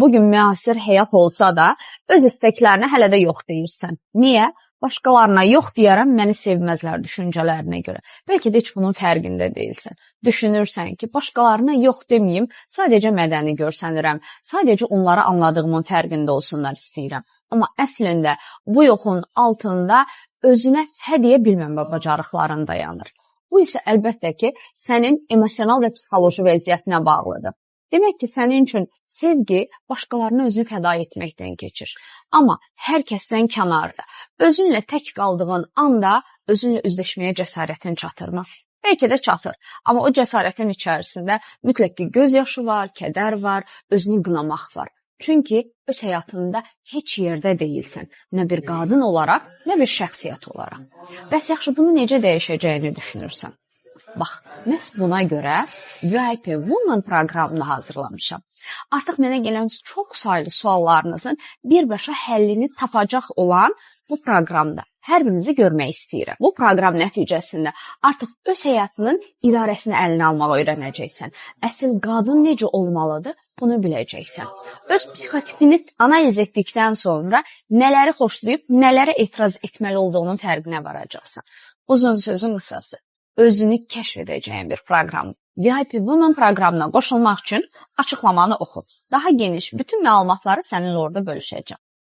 bugün müasir həyat olsa da, öz istəklərini hələ də yox deyirsən. Niyə? Başqalarına yox deyərəm, məni sevməzlər düşüncələrinə görə. Bəlkə də heç bunun fərqində deyilsən. Düşünürsən ki, başqalarına yox deməyim, sadəcə mədəni görsənirəm, sadəcə onları anladığımın fərqində olsunlar istəyirəm. Amma əslində bu yoxun altında özünə hə deyə bilməmə bacarıqların dayanır. Bu isə əlbəttə ki, sənin emosional və psixoloji vəziyyətinə bağlıdır. Demək ki, sənin üçün sevgi başqalarına özünü fəda etməkdən keçir. Amma hər kəsdən kənarda, özünlə tək qaldığın anda özünlə üzləşməyə cəsarətin çatırmı? Bəlkə də çatır. Amma o cəsarətin içərisində mütləq ki, göz yaşı var, kədər var, özünü qınamaq var. Çünki öz həyatında heç yerdə deyilsən. Nə bir qadın olaraq, nə bir şəxsiyyət olaraq. Bəs yaxşı, bunu necə dəyişəcəyini düşünürsən? Bax, məhz buna görə VIP Woman proqramını hazırlamışam. Artıq mənə gələn çox saylı suallarınızın birbaşa həllini tapacaq olan bu proqramda hər birinizi görmək istəyirəm. Bu proqram nəticəsində artıq öz həyatının idarəsini əlinə almağı öyrənəcəksən. Əsl qadın necə olmalıdır, bunu biləcəksən. Öz psixotipini analiz etdikdən sonra nələri xoşlayıb, nələrə etiraz etməli olduğunun fərqinə varacaqsan. Uzun sözün qısası. Özünü kəşf edəcəyin bir proqram. VIP Woman proqramına qoşulmaq üçün açıqlamanı oxu. Daha geniş bütün məlumatları səninlə orada bölüşəcəm.